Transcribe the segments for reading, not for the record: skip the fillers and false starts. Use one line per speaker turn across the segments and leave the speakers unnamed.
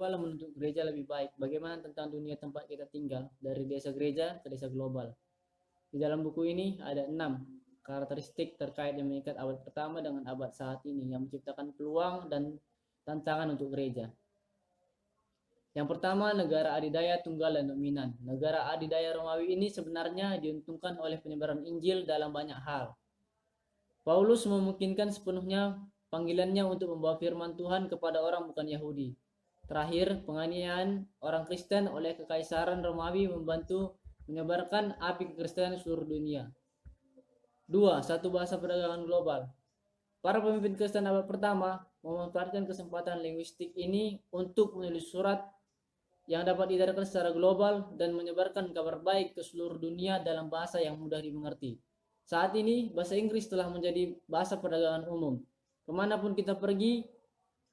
Tuhan menuntut gereja lebih baik. Bagaimana tentang dunia tempat kita tinggal, dari desa gereja ke desa global. Di dalam buku ini ada 6 karakteristik terkait yang mengikat abad pertama dengan abad saat ini yang menciptakan peluang dan tantangan untuk gereja. Yang pertama, negara adidaya tunggal dan dominan. Negara adidaya Romawi ini sebenarnya diuntungkan oleh penyebaran Injil dalam banyak hal. Paulus memungkinkan sepenuhnya panggilannya untuk membawa firman Tuhan kepada orang bukan Yahudi. Terakhir, penganiayaan orang Kristen oleh kekaisaran Romawi membantu menyebarkan api kekristenan di seluruh dunia. 2. Satu bahasa perdagangan global. Para pemimpin Kristen abad pertama memanfaatkan kesempatan linguistik ini untuk menulis surat yang dapat diedarkan secara global dan menyebarkan kabar baik ke seluruh dunia dalam bahasa yang mudah dimengerti. Saat ini, bahasa Inggris telah menjadi bahasa perdagangan umum. Kemanapun kita pergi,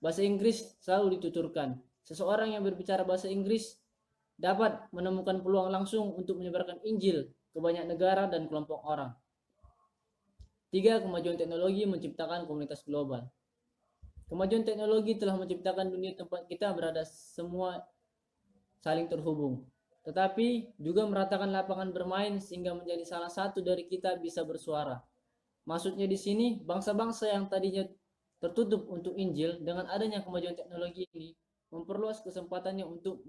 bahasa Inggris selalu dituturkan. Seseorang yang berbicara bahasa Inggris dapat menemukan peluang langsung untuk menyebarkan Injil ke banyak negara dan kelompok orang. 3. Kemajuan teknologi menciptakan komunitas global. Kemajuan teknologi telah menciptakan dunia tempat kita berada semua saling terhubung, tetapi juga meratakan lapangan bermain sehingga menjadi salah satu dari kita bisa bersuara. Maksudnya di sini, bangsa-bangsa yang tadinya tertutup untuk Injil dengan adanya kemajuan teknologi ini memperluas kesempatannya untuk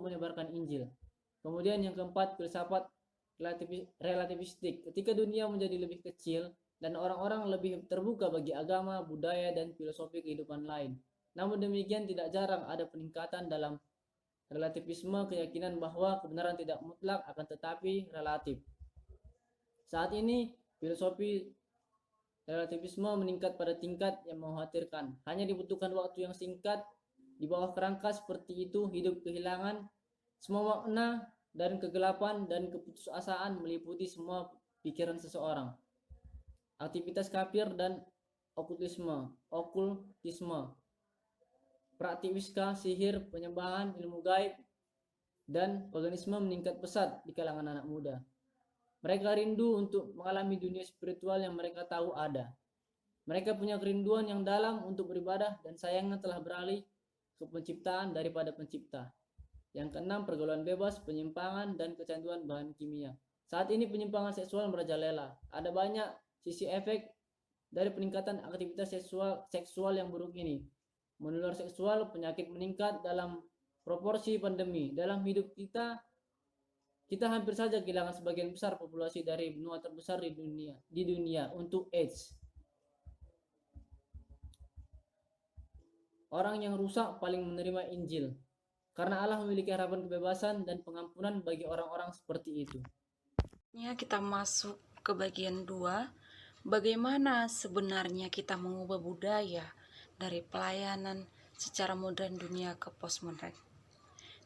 menyebarkan Injil. Kemudian yang keempat, filsafat relativistik. Ketika dunia menjadi lebih kecil dan orang-orang lebih terbuka bagi agama, budaya, dan filosofi kehidupan lain. Namun demikian tidak jarang ada peningkatan dalam relativisme, keyakinan bahwa kebenaran tidak mutlak akan tetapi relatif. Saat ini filosofi relativisme meningkat pada tingkat yang mengkhawatirkan. Hanya dibutuhkan waktu yang singkat di bawah kerangka seperti itu hidup kehilangan semua makna dan kegelapan dan keputusasaan meliputi semua pikiran seseorang. Aktivitas kafir dan okultisme, praktiwiska, sihir, penyembahan, ilmu gaib, dan paganisme meningkat pesat di kalangan anak muda. Mereka rindu untuk mengalami dunia spiritual yang mereka tahu ada. Mereka punya kerinduan yang dalam untuk beribadah dan sayangnya telah beralih ke penciptaan daripada pencipta. Yang keenam, pergaulan bebas, penyimpangan, dan kecanduan bahan kimia. Saat ini penyimpangan seksual merajalela. Ada banyak sisi efek dari peningkatan aktivitas seksual yang buruk ini. Menular seksual, penyakit meningkat dalam proporsi pandemi. Dalam hidup kita hampir saja kehilangan sebagian besar populasi dari benua terbesar di dunia untuk AIDS. Orang yang rusak paling menerima Injil, karena Allah memiliki harapan kebebasan dan pengampunan bagi orang-orang seperti itu.
Kita masuk ke bagian 2, bagaimana sebenarnya kita mengubah budaya dari pelayanan secara modern dunia ke postmodern.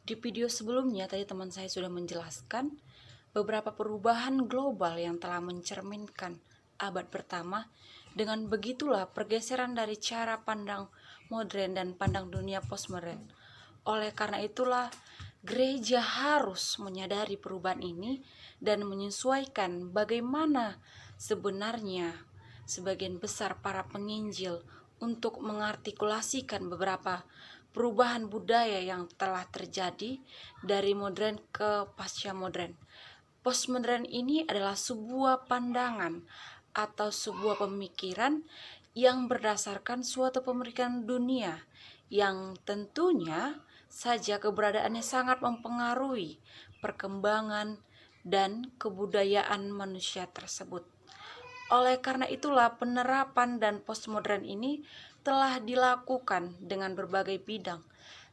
Di video sebelumnya tadi teman saya sudah menjelaskan beberapa perubahan global yang telah mencerminkan abad pertama. Dengan begitulah pergeseran dari cara pandang modern dan pandang dunia postmodern. Oleh karena itulah gereja harus menyadari perubahan ini dan menyesuaikan bagaimana sebenarnya sebagian besar para penginjil untuk mengartikulasikan beberapa perubahan budaya yang telah terjadi dari modern ke pasca modern. Postmodern ini adalah sebuah pandangan atau sebuah pemikiran yang berdasarkan suatu pemikiran dunia yang tentunya saja keberadaannya sangat mempengaruhi perkembangan dan kebudayaan manusia tersebut. Oleh karena itulah penerapan dan postmodern ini telah dilakukan dengan berbagai bidang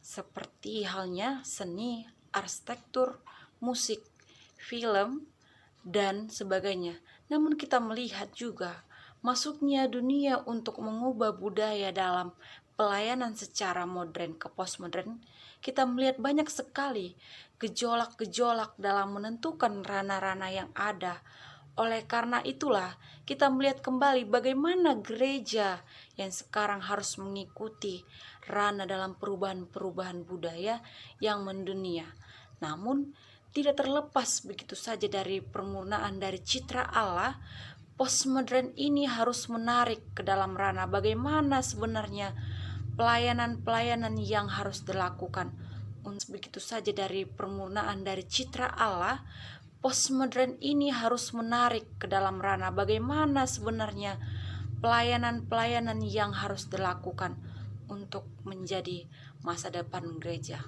seperti halnya seni, arsitektur, musik, film, dan sebagainya. Namun kita melihat juga masuknya dunia untuk mengubah budaya dalam pelayanan secara modern ke postmodern. Kita melihat banyak sekali gejolak-gejolak dalam menentukan ranah-ranah yang ada. Oleh karena itulah kita melihat kembali bagaimana gereja yang sekarang harus mengikuti ranah dalam perubahan-perubahan budaya yang mendunia. Namun tidak terlepas begitu saja dari permurnaan dari citra Allah, postmodern ini harus menarik ke dalam ranah bagaimana sebenarnya pelayanan-pelayanan yang harus dilakukan. Begitu saja dari permurnaan dari citra Allah, postmodern ini harus menarik ke dalam ranah bagaimana sebenarnya pelayanan-pelayanan yang harus dilakukan untuk menjadi masa depan gereja.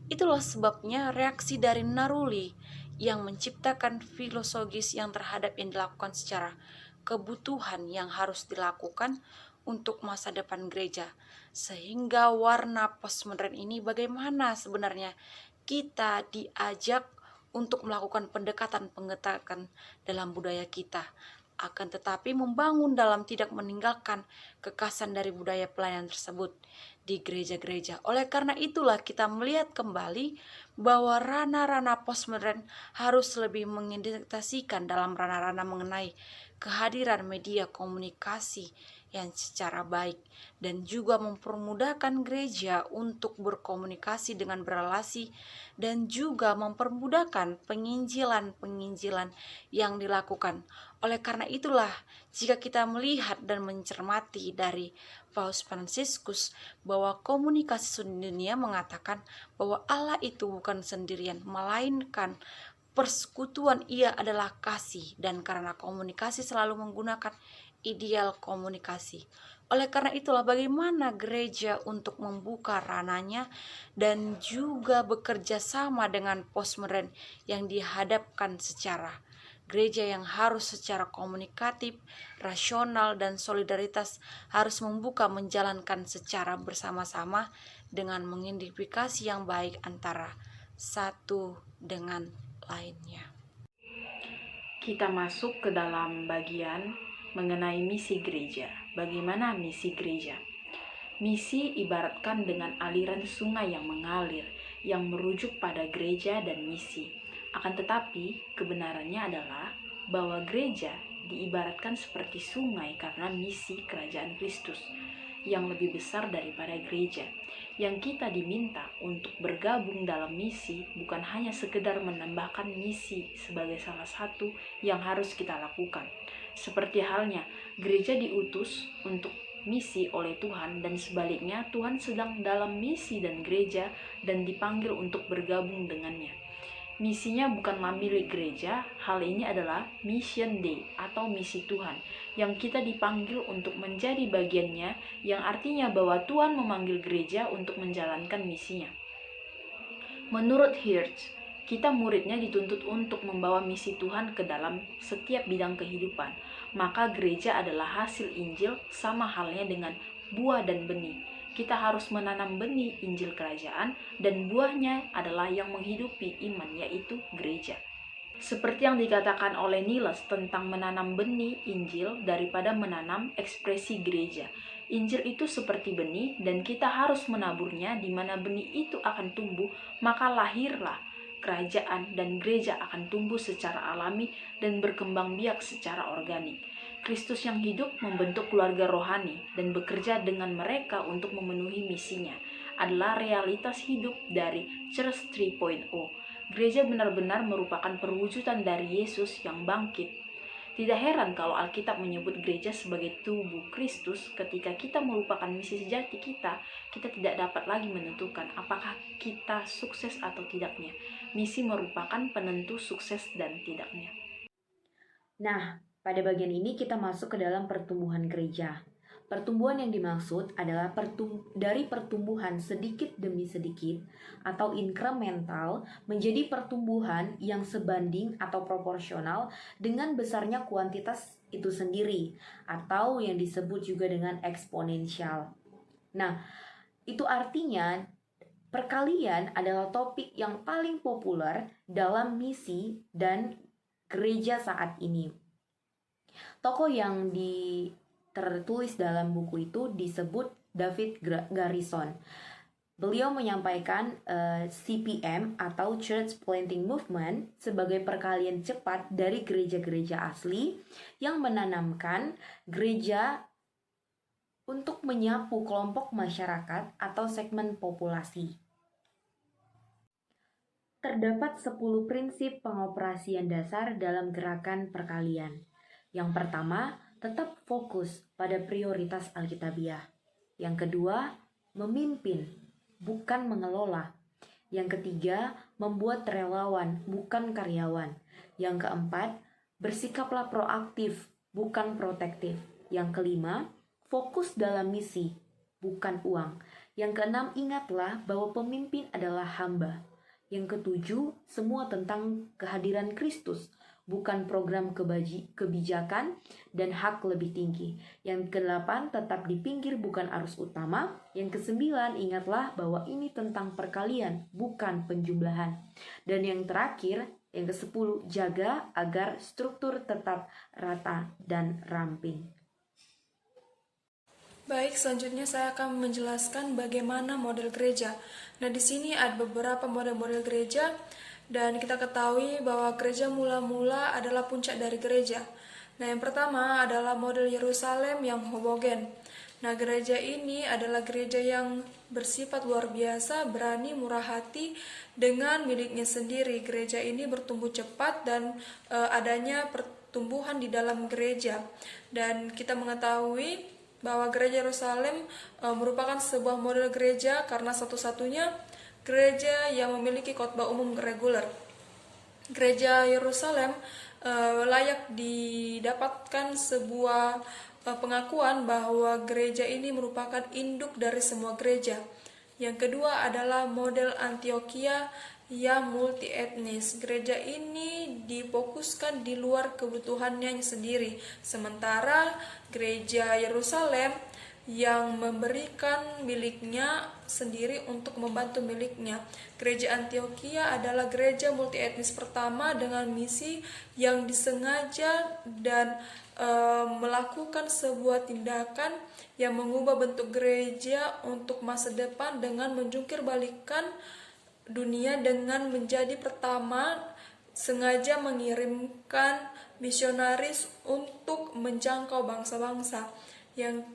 Itulah sebabnya reaksi dari Naruli yang menciptakan filosofis yang terhadap yang dilakukan secara kebutuhan yang harus dilakukan untuk masa depan gereja. Sehingga warna postmodern ini bagaimana sebenarnya kita diajak untuk melakukan pendekatan-pendekatan dalam budaya kita, akan tetapi membangun dalam tidak meninggalkan kekhasan dari budaya pelayanan tersebut di gereja-gereja. Oleh karena itulah kita melihat kembali bahwa ranah-ranah postmodern harus lebih mengidentifikasikan dalam ranah-ranah mengenai kehadiran media komunikasi yang secara baik dan juga mempermudahkan gereja untuk berkomunikasi dengan berelasi dan juga mempermudahkan penginjilan-penginjilan yang dilakukan. Oleh karena itulah, jika kita melihat dan mencermati dari Paus Fransiskus bahwa komunikasi dunia mengatakan bahwa Allah itu bukan sendirian, melainkan persekutuan ia adalah kasih, dan karena komunikasi selalu menggunakan ideal komunikasi. Oleh karena itulah bagaimana gereja untuk membuka ranahnya dan juga bekerja sama dengan postmodern yang dihadapkan secara gereja yang harus secara komunikatif, rasional, dan solidaritas harus membuka menjalankan secara bersama-sama dengan mengidentifikasi yang baik antara satu dengan lainnya.
Kita masuk ke dalam bagian mengenai misi gereja. Bagaimana misi gereja? Misi ibaratkan dengan aliran sungai yang mengalir, yang merujuk pada gereja dan misi. Akan tetapi, kebenarannya adalah bahwa gereja diibaratkan seperti sungai karena misi kerajaan Kristus yang lebih besar daripada gereja. Yang kita diminta untuk bergabung dalam misi bukan hanya sekedar menambahkan misi sebagai salah satu yang harus kita lakukan. Seperti halnya, gereja diutus untuk misi oleh Tuhan dan sebaliknya Tuhan sedang dalam misi dan gereja dan dipanggil untuk bergabung dengannya. Misinya bukanlah milik gereja, hal ini adalah mission day atau misi Tuhan yang kita dipanggil untuk menjadi bagiannya, yang artinya bahwa Tuhan memanggil gereja untuk menjalankan misinya. Menurut Hirsch, kita muridnya dituntut untuk membawa misi Tuhan ke dalam setiap bidang kehidupan. Maka gereja adalah hasil Injil sama halnya dengan buah dan benih. Kita harus menanam benih Injil Kerajaan dan buahnya adalah yang menghidupi iman, yaitu gereja. Seperti yang dikatakan oleh Niles tentang menanam benih Injil daripada menanam ekspresi gereja. Injil itu seperti benih dan kita harus menaburnya di mana benih itu akan tumbuh, maka lahirlah kerajaan dan gereja akan tumbuh secara alami dan berkembang biak secara organik. Kristus yang hidup membentuk keluarga rohani dan bekerja dengan mereka untuk memenuhi misinya adalah realitas hidup dari Church 3.0. Gereja benar-benar merupakan perwujudan dari Yesus yang bangkit. Tidak heran kalau Alkitab menyebut gereja sebagai tubuh Kristus. Ketika kita melupakan misi sejati kita tidak dapat lagi menentukan apakah kita sukses atau tidaknya. Misi merupakan penentu sukses dan tidaknya.
Nah, pada bagian ini kita masuk ke dalam pertumbuhan gereja. Pertumbuhan yang dimaksud adalah dari pertumbuhan sedikit demi sedikit atau incremental menjadi pertumbuhan yang sebanding atau proporsional dengan besarnya kuantitas itu sendiri atau yang disebut juga dengan eksponensial. Nah, itu artinya perkalian adalah topik yang paling populer dalam misi dan gereja saat ini. Tokoh yang tertulis dalam buku itu disebut David Garrison. Beliau menyampaikan CPM atau Church Planting Movement sebagai perkalian cepat dari gereja-gereja asli yang menanamkan gereja untuk menyapu kelompok masyarakat atau segmen populasi. Terdapat 10 prinsip pengoperasian dasar dalam gerakan perkalian. Yang pertama, tetap fokus pada prioritas Alkitabiah. Yang kedua, memimpin, bukan mengelola. Yang ketiga, membuat relawan, bukan karyawan. Yang keempat, bersikaplah proaktif, bukan protektif. Yang kelima, fokus dalam misi, bukan uang. Yang keenam, ingatlah bahwa pemimpin adalah hamba. Yang ketujuh, semua tentang kehadiran Kristus, bukan program kebijakan dan hak lebih tinggi. Yang kedelapan, tetap di pinggir bukan arus utama. Yang kesembilan, ingatlah bahwa ini tentang perkalian, bukan penjumlahan. Dan yang terakhir, yang kesepuluh, jaga agar struktur tetap rata dan ramping.
Baik, selanjutnya saya akan menjelaskan bagaimana model gereja. Nah, di sini ada beberapa model-model gereja dan kita ketahui bahwa gereja mula-mula adalah puncak dari gereja. Nah, yang pertama adalah model Yerusalem yang homogen. Nah, gereja ini adalah gereja yang bersifat luar biasa, berani, murah hati dengan miliknya sendiri. Gereja ini bertumbuh cepat dan adanya pertumbuhan di dalam gereja. Dan kita mengetahui bahwa gereja Yerusalem merupakan sebuah model gereja karena satu-satunya gereja yang memiliki khotbah umum reguler. Gereja Yerusalem layak didapatkan sebuah pengakuan bahwa gereja ini merupakan induk dari semua gereja. Yang kedua adalah model Antioquia yang multi etnis. Gereja ini difokuskan di luar kebutuhannya sendiri, sementara gereja Yerusalem yang memberikan miliknya sendiri untuk membantu miliknya. Gereja Antioquia adalah gereja multi etnis pertama dengan misi yang disengaja dan melakukan sebuah tindakan yang mengubah bentuk gereja untuk masa depan dengan menjungkir balikan dunia dengan menjadi pertama sengaja mengirimkan misionaris untuk menjangkau bangsa-bangsa. Yang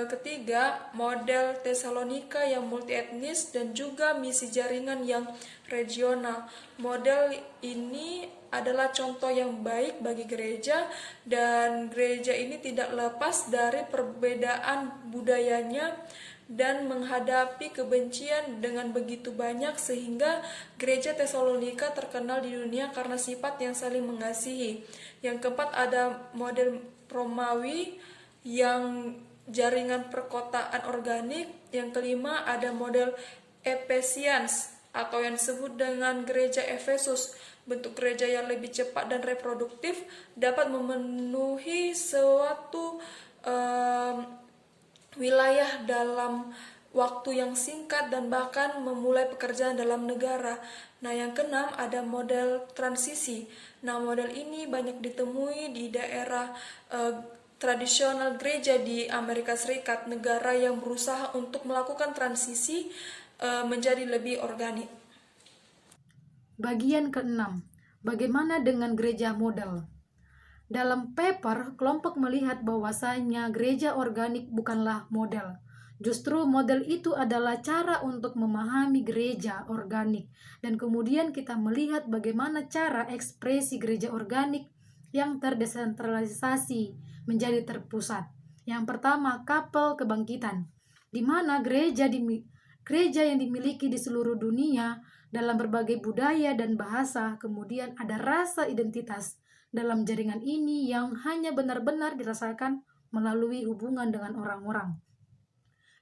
ketiga, model Tesalonika yang multi etnis dan juga misi jaringan yang regional. Model ini adalah contoh yang baik bagi gereja dan gereja ini tidak lepas dari perbedaan budayanya dan menghadapi kebencian dengan begitu banyak sehingga gereja Tesalonika terkenal di dunia karena sifat yang saling mengasihi. Yang keempat ada model Romawi yang jaringan perkotaan organik. Yang kelima ada model Ephesians atau yang disebut dengan gereja Efesus. Bentuk gereja yang lebih cepat dan reproduktif dapat memenuhi suatu wilayah dalam waktu yang singkat dan bahkan memulai pekerjaan dalam negara. Nah, yang keenam ada model transisi. Nah, model ini banyak ditemui di daerah tradisional gereja di Amerika Serikat, negara yang berusaha untuk melakukan transisi menjadi lebih organik.
Bagian ke-6. Bagaimana dengan gereja model? Dalam paper, kelompok melihat bahwasanya gereja organik bukanlah model. Justru model itu adalah cara untuk memahami gereja organik. Dan kemudian kita melihat bagaimana cara ekspresi gereja organik yang terdesentralisasi menjadi terpusat. Yang pertama, kapel kebangkitan, di mana gereja yang dimiliki di seluruh dunia dalam berbagai budaya dan bahasa, kemudian ada rasa identitas dalam jaringan ini yang hanya benar-benar dirasakan melalui hubungan dengan orang-orang.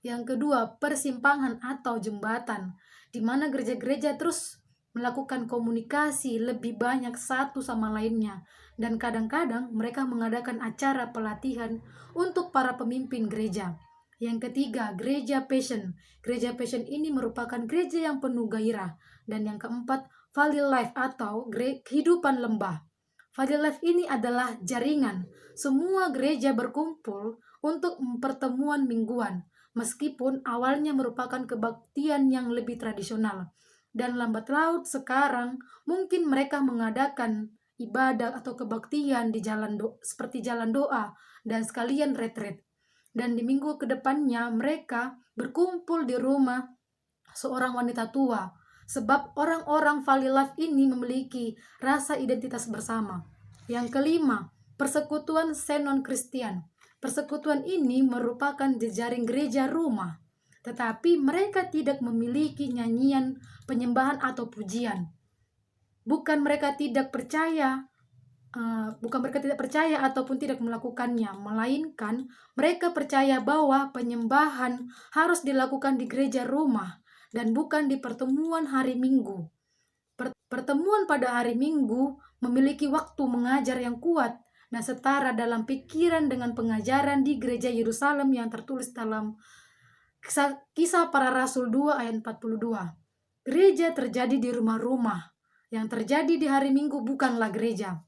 Yang kedua, persimpangan atau jembatan, di mana gereja-gereja terus melakukan komunikasi lebih banyak satu sama lainnya, dan kadang-kadang mereka mengadakan acara pelatihan untuk para pemimpin gereja. Yang ketiga, gereja passion. Gereja passion ini merupakan gereja yang penuh gairah. Dan yang keempat, valley life atau kehidupan lembah. Valley life ini adalah jaringan. Semua gereja berkumpul untuk pertemuan mingguan, meskipun awalnya merupakan kebaktian yang lebih tradisional. Dan lambat laut sekarang mungkin mereka mengadakan ibadah atau kebaktian di seperti jalan doa dan sekalian retreat. Dan di minggu kedepannya mereka berkumpul di rumah seorang wanita tua, sebab orang-orang Valley Life ini memiliki rasa identitas bersama. Yang kelima, persekutuan non-Kristen. Persekutuan ini merupakan jejaring gereja rumah, tetapi mereka tidak memiliki nyanyian penyembahan atau pujian. Bukan mereka tidak percaya ataupun tidak melakukannya, melainkan mereka percaya bahwa penyembahan harus dilakukan di gereja rumah dan bukan di pertemuan hari Minggu. Pertemuan pada hari Minggu memiliki waktu mengajar yang kuat dan setara dalam pikiran dengan pengajaran di gereja Yerusalem yang tertulis dalam Kisah Para Rasul 2 ayat 42. Gereja terjadi di rumah-rumah. Yang terjadi di hari Minggu bukanlah gereja.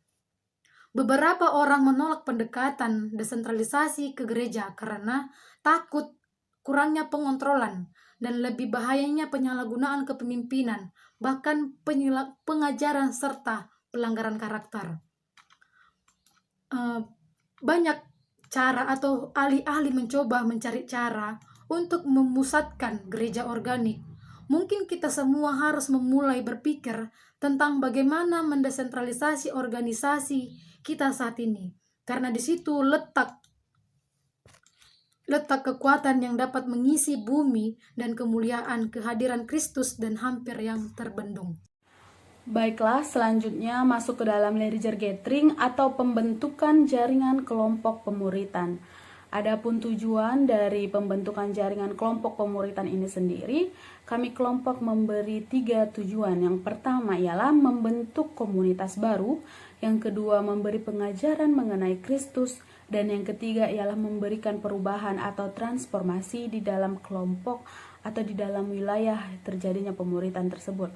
Beberapa orang menolak pendekatan desentralisasi ke gereja karena takut kurangnya pengontrolan dan lebih bahayanya penyalahgunaan kepemimpinan, bahkan pengajaran serta pelanggaran karakter. Banyak cara atau ahli-ahli mencoba mencari cara untuk memusatkan gereja organik. Mungkin kita semua harus memulai berpikir tentang bagaimana mendesentralisasi organisasi kita saat ini, karena di situ letak kekuatan yang dapat mengisi bumi dan kemuliaan kehadiran Kristus dan hampir yang terbendung.
Baiklah, selanjutnya masuk ke dalam Ledger Gathering atau pembentukan jaringan kelompok pemuritan. Adapun tujuan dari pembentukan jaringan kelompok pemuritan ini sendiri, kami kelompok memberi 3 tujuan. Yang pertama ialah membentuk komunitas baru, yang kedua memberi pengajaran mengenai Kristus, dan yang ketiga ialah memberikan perubahan atau transformasi di dalam kelompok atau di dalam wilayah terjadinya pemuritan tersebut.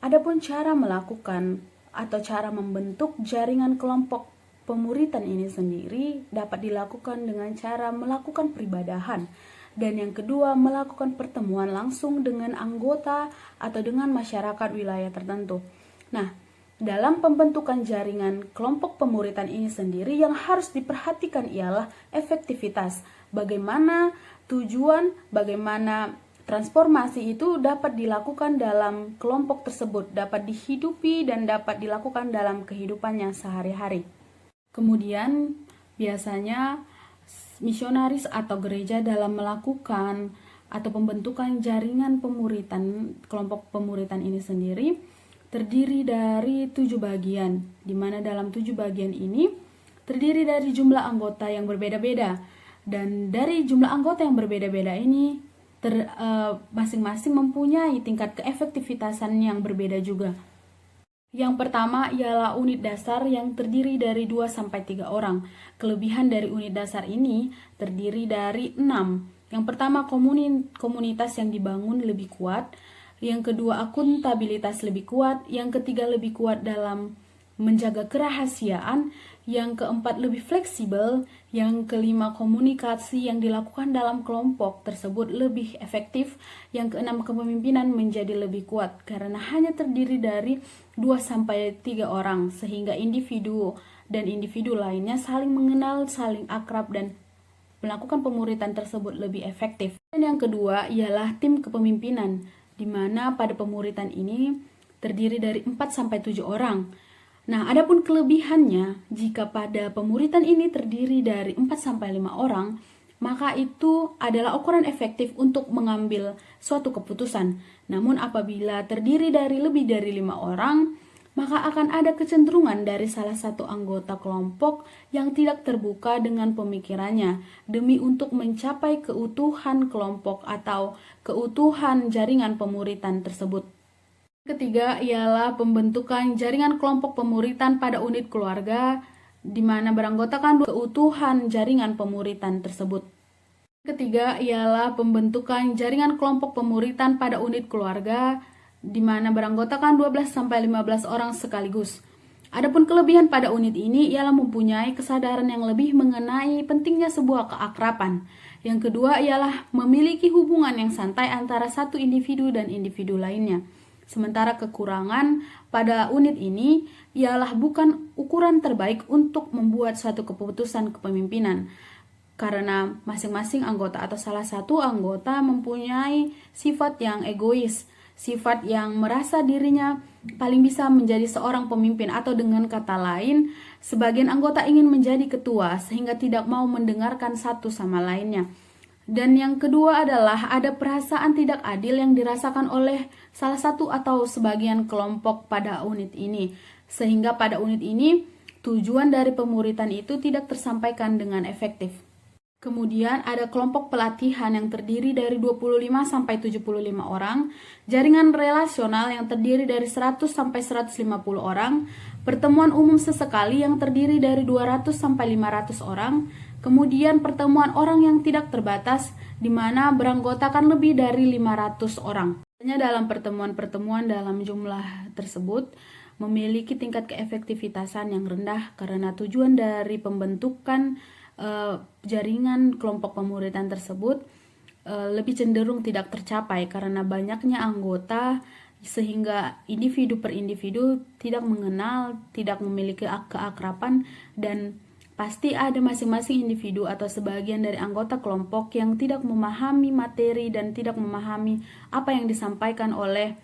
Adapun cara melakukan atau cara membentuk jaringan kelompok pemuritan ini sendiri dapat dilakukan dengan cara melakukan peribadahan, dan yang kedua melakukan pertemuan langsung dengan anggota atau dengan masyarakat wilayah tertentu. Nah, dalam pembentukan jaringan kelompok pemuritan ini sendiri yang harus diperhatikan ialah efektivitas. Bagaimana tujuan, bagaimana transformasi itu dapat dilakukan dalam kelompok tersebut, dapat dihidupi dan dapat dilakukan dalam kehidupannya sehari-hari. Kemudian biasanya misionaris atau gereja dalam melakukan atau pembentukan jaringan pemuritan, kelompok pemuritan ini sendiri terdiri dari 7 bagian, di mana dalam 7 bagian ini terdiri dari jumlah anggota yang berbeda-beda, dan dari jumlah anggota yang berbeda-beda ini masing-masing mempunyai tingkat keefektivitasan yang berbeda juga. Yang pertama ialah unit dasar yang terdiri dari 2-3 orang. Kelebihan dari unit dasar ini terdiri dari 6. Yang pertama, komunitas yang dibangun lebih kuat. Yang kedua, akuntabilitas lebih kuat. Yang ketiga, lebih kuat dalam menjaga kerahasiaan. Yang keempat, lebih fleksibel. Yang kelima, komunikasi yang dilakukan dalam kelompok tersebut lebih efektif. Yang keenam, kepemimpinan menjadi lebih kuat karena hanya terdiri dari 2-3 orang, sehingga individu dan individu lainnya saling mengenal, saling akrab, dan melakukan pemuritan tersebut lebih efektif. Dan yang kedua ialah tim kepemimpinan, di mana pada pemuritan ini terdiri dari 4-7 orang. Nah, adapun kelebihannya, jika pada pemuritan ini terdiri dari 4-5 orang, maka itu adalah ukuran efektif untuk mengambil suatu keputusan. Namun apabila terdiri dari lebih dari 5 orang, maka akan ada kecenderungan dari salah satu anggota kelompok yang tidak terbuka dengan pemikirannya demi untuk mencapai keutuhan kelompok atau keutuhan jaringan pemuritan tersebut. Ketiga ialah pembentukan jaringan kelompok pemuritan pada unit keluarga, di mana beranggotakan keutuhan jaringan pemuritan tersebut. Ketiga ialah pembentukan jaringan kelompok pemuritan pada unit keluarga, di mana beranggotakan 12-15 orang sekaligus. Adapun kelebihan pada unit ini ialah mempunyai kesadaran yang lebih mengenai pentingnya sebuah keakraban. Yang kedua ialah memiliki hubungan yang santai antara satu individu dan individu lainnya. Sementara kekurangan pada unit ini ialah bukan ukuran terbaik untuk membuat suatu keputusan kepemimpinan, karena masing-masing anggota atau salah satu anggota mempunyai sifat yang egois, sifat yang merasa dirinya paling bisa menjadi seorang pemimpin, atau dengan kata lain, sebagian anggota ingin menjadi ketua sehingga tidak mau mendengarkan satu sama lainnya.
Dan yang kedua adalah ada perasaan tidak adil yang dirasakan oleh salah satu atau sebagian kelompok pada unit ini. Sehingga pada unit ini tujuan dari pemuritan itu tidak tersampaikan dengan efektif. Kemudian ada kelompok pelatihan yang terdiri dari 25 sampai 75 orang, jaringan relasional yang terdiri dari 100 sampai 150 orang, pertemuan umum sesekali yang terdiri dari 200 sampai 500 orang, kemudian pertemuan orang yang tidak terbatas di mana beranggotakan lebih dari 500 orang. Hanya dalam pertemuan-pertemuan dalam jumlah tersebut memiliki tingkat keefektivitasan yang rendah karena tujuan dari pembentukan jaringan kelompok pemuritan tersebut lebih cenderung tidak tercapai karena banyaknya anggota sehingga individu per individu tidak mengenal, tidak memiliki keakraban, dan pasti ada masing-masing individu atau sebagian dari anggota kelompok yang tidak memahami materi dan tidak memahami apa yang disampaikan oleh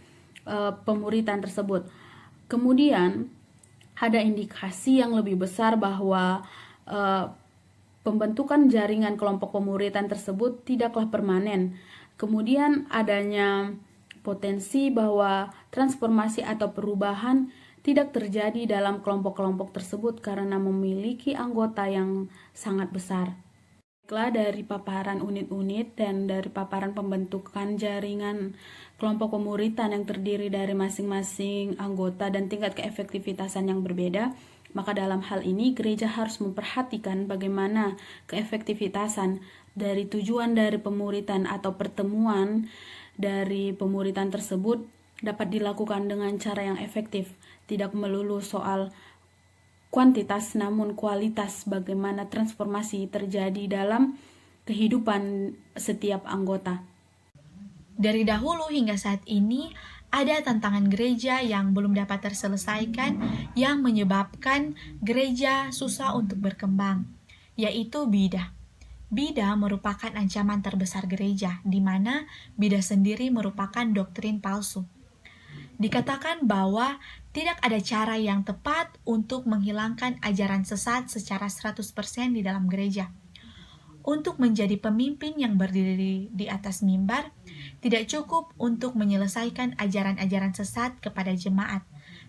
pemuritan tersebut. Kemudian ada indikasi yang lebih besar bahwa pembentukan jaringan kelompok pemuritan tersebut tidaklah permanen. Kemudian adanya potensi bahwa transformasi atau perubahan tidak terjadi dalam kelompok-kelompok tersebut karena memiliki anggota yang sangat besar. Baiklah, dari paparan unit-unit dan dari paparan pembentukan jaringan kelompok pemuritan yang terdiri dari masing-masing anggota dan tingkat keefektivitasan yang berbeda, maka dalam hal ini gereja harus memperhatikan bagaimana keefektivitasan dari tujuan dari pemuritan atau pertemuan dari pemuritan tersebut dapat dilakukan dengan cara yang efektif, tidak melulu soal kuantitas namun kualitas bagaimana transformasi terjadi dalam kehidupan setiap anggota.
Dari dahulu hingga saat ini, ada tantangan gereja yang belum dapat terselesaikan yang menyebabkan gereja susah untuk berkembang, yaitu bidah. Bidah merupakan ancaman terbesar gereja, di mana bidah sendiri merupakan doktrin palsu. Dikatakan bahwa tidak ada cara yang tepat untuk menghilangkan ajaran sesat secara 100% di dalam gereja. Untuk menjadi pemimpin yang berdiri di atas mimbar, tidak cukup untuk menyelesaikan ajaran-ajaran sesat kepada jemaat,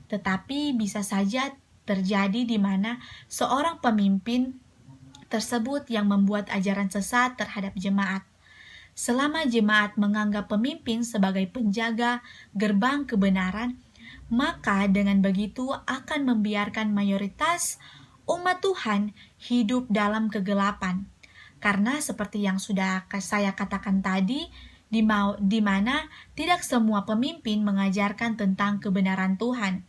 tetapi bisa saja terjadi di mana seorang pemimpin tersebut yang membuat ajaran sesat terhadap jemaat. Selama jemaat menganggap pemimpin sebagai penjaga gerbang kebenaran, maka dengan begitu akan membiarkan mayoritas umat Tuhan hidup dalam kegelapan. Karena seperti yang sudah saya katakan tadi, di mana tidak semua pemimpin mengajarkan tentang kebenaran Tuhan,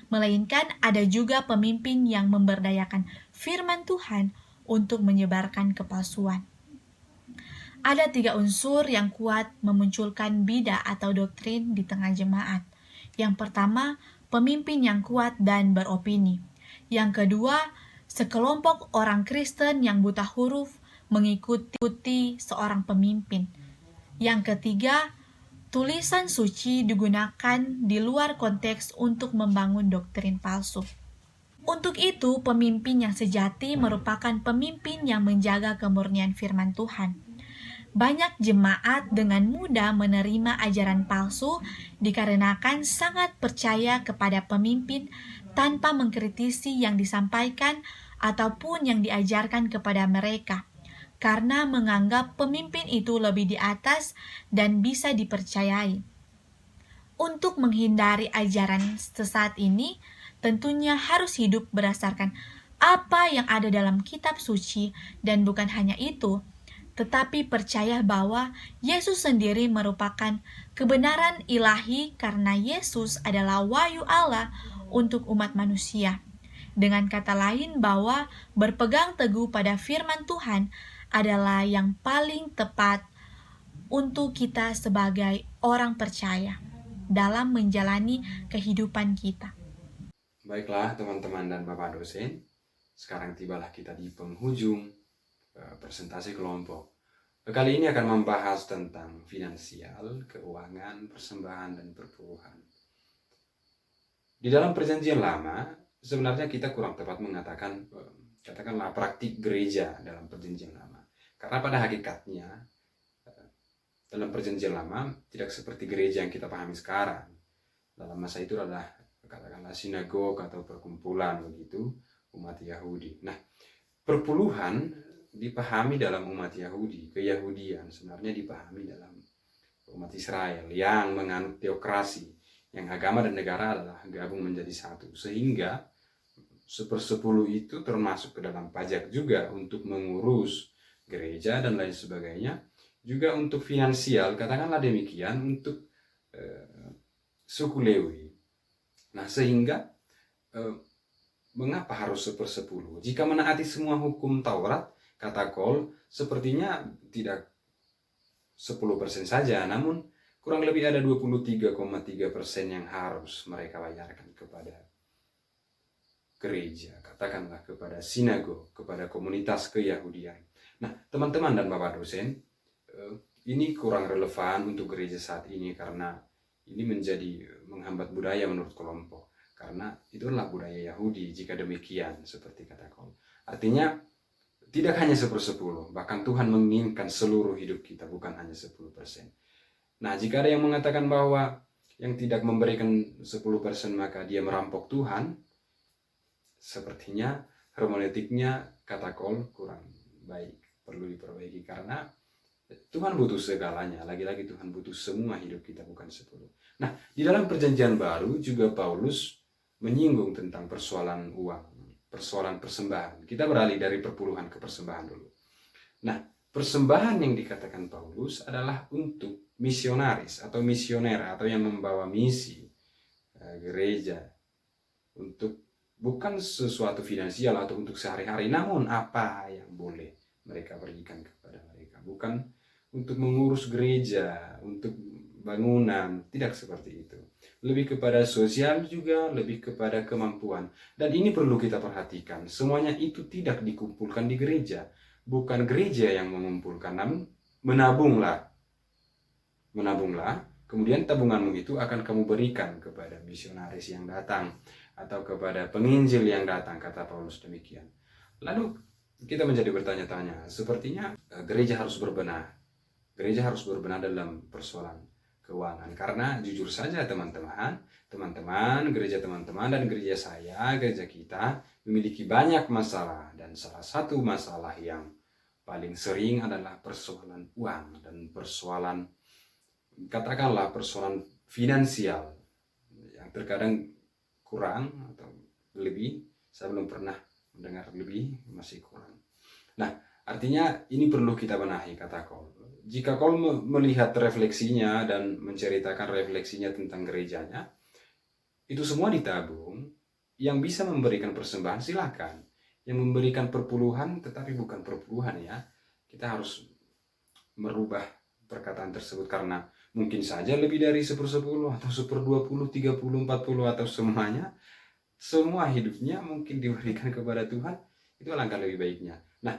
melainkan ada juga pemimpin yang memberdayakan firman Tuhan untuk menyebarkan kepalsuan. Ada 3 unsur yang kuat memunculkan bidah atau doktrin di tengah jemaat. Yang pertama, pemimpin yang kuat dan beropini. Yang kedua, sekelompok orang Kristen yang buta huruf mengikuti seorang pemimpin. Yang ketiga, tulisan suci digunakan di luar konteks untuk membangun doktrin palsu. Untuk itu, pemimpin yang sejati merupakan pemimpin yang menjaga kemurnian firman Tuhan. Banyak jemaat dengan mudah menerima ajaran palsu dikarenakan sangat percaya kepada pemimpin tanpa mengkritisi yang disampaikan ataupun yang diajarkan kepada mereka, karena menganggap pemimpin itu lebih di atas dan bisa dipercayai. Untuk menghindari ajaran sesat ini, tentunya harus hidup berdasarkan apa yang ada dalam kitab suci, dan bukan hanya itu, tetapi percaya bahwa Yesus sendiri merupakan kebenaran ilahi karena Yesus adalah wahyu Allah untuk umat manusia. Dengan kata lain, bahwa berpegang teguh pada firman Tuhan adalah yang paling tepat untuk kita sebagai orang percaya dalam menjalani kehidupan kita.
Baiklah teman-teman dan Bapak dosen, sekarang tibalah kita di penghujung presentasi kelompok. Kali ini akan membahas tentang finansial, keuangan, persembahan, dan perpuluhan. Di dalam perjanjian lama, sebenarnya kita kurang tepat mengatakan, katakanlah praktik gereja dalam perjanjian lama. Karena pada hakikatnya, dalam perjanjian lama tidak seperti gereja yang kita pahami sekarang. Dalam masa itu adalah katakanlah sinagog atau perkumpulan begitu umat Yahudi. Nah, perpuluhan dipahami dalam umat Yahudi, keyahudian sebenarnya dipahami dalam umat Israel yang menganut teokrasi, yang agama dan negara adalah gabung menjadi satu, sehingga 1/10 itu termasuk ke dalam pajak juga untuk mengurus gereja dan lain sebagainya, juga untuk finansial, katakanlah demikian, untuk suku Lewi. Nah, sehingga mengapa harus 1/10? Jika menaati semua hukum Taurat, kata Kol, sepertinya tidak 10% saja, namun kurang lebih ada 23,3% yang harus mereka bayarkan kepada gereja, katakanlah kepada sinagog, kepada komunitas keyahudian. Nah, teman-teman dan Bapak dosen, ini kurang relevan untuk gereja saat ini karena ini menjadi menghambat budaya menurut kelompok. Karena itu adalah budaya Yahudi jika demikian, seperti kata Kol. Artinya, tidak hanya 1/10, bahkan Tuhan menginginkan seluruh hidup kita, bukan hanya 10%. Nah, jika ada yang mengatakan bahwa yang tidak memberikan 10% maka dia merampok Tuhan, sepertinya hermeneutiknya kata Kol kurang baik, perlu diperbaiki karena Tuhan butuh segalanya, lagi-lagi Tuhan butuh semua hidup kita, bukan 10. Nah, di dalam perjanjian baru juga Paulus menyinggung tentang persoalan uang, persoalan persembahan. Kita beralih dari perpuluhan ke persembahan dulu. Nah, persembahan yang dikatakan Paulus adalah untuk misionaris atau misioner atau yang membawa misi gereja, untuk bukan sesuatu finansial atau untuk sehari-hari, namun apa yang boleh mereka berikan kepada mereka, bukan untuk mengurus gereja, untuk bangunan, tidak seperti itu. Lebih kepada sosial juga, lebih kepada kemampuan. Dan ini perlu kita perhatikan, semuanya itu tidak dikumpulkan di gereja. Bukan gereja yang mengumpulkan, namun menabunglah. Menabunglah, kemudian tabunganmu itu akan kamu berikan kepada misionaris yang datang, atau kepada penginjil yang datang, kata Paulus demikian. Lalu kita menjadi bertanya-tanya, sepertinya gereja harus berbenah. Gereja harus berbenah dalam persoalan keuangan. Karena jujur saja teman-teman, gereja teman-teman dan gereja saya, gereja kita memiliki banyak masalah. Dan salah satu masalah yang paling sering adalah persoalan uang dan persoalan, katakanlah persoalan finansial yang terkadang kurang atau lebih. Saya belum pernah mendengar lebih, masih kurang. Nah, artinya ini perlu kita benahi, kata Kol. Jika Kol melihat refleksinya dan menceritakan refleksinya tentang gerejanya, itu semua ditabung. Yang bisa memberikan persembahan silakan. Yang memberikan perpuluhan tetapi bukan perpuluhan ya. Kita harus merubah perkataan tersebut karena mungkin saja lebih dari 1/10 atau 1/20, 30, 40 atau semuanya. Semua hidupnya mungkin diberikan kepada Tuhan. Itu alangkah lebih baiknya. Nah,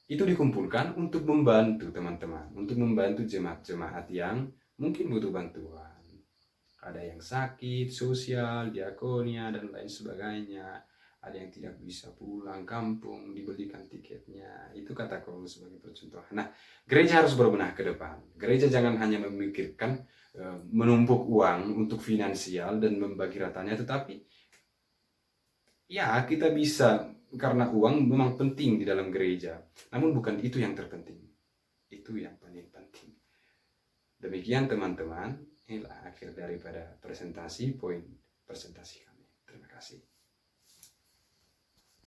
itu dikumpulkan untuk membantu teman-teman, untuk membantu jemaat-jemaat yang mungkin butuh bantuan. Ada yang sakit, sosial, diakonia, dan lain sebagainya. Ada yang tidak bisa pulang kampung, dibelikan tiketnya. Itu kata Kol sebagai percontohan. Nah, gereja harus berbenah ke depan. Gereja jangan hanya memikirkan menumpuk uang untuk finansial dan membagi ratanya, tetapi ya kita bisa, karena uang memang penting di dalam gereja, namun bukan itu yang terpenting. Itu yang paling penting. Demikian teman-teman, inilah akhir daripada poin presentasi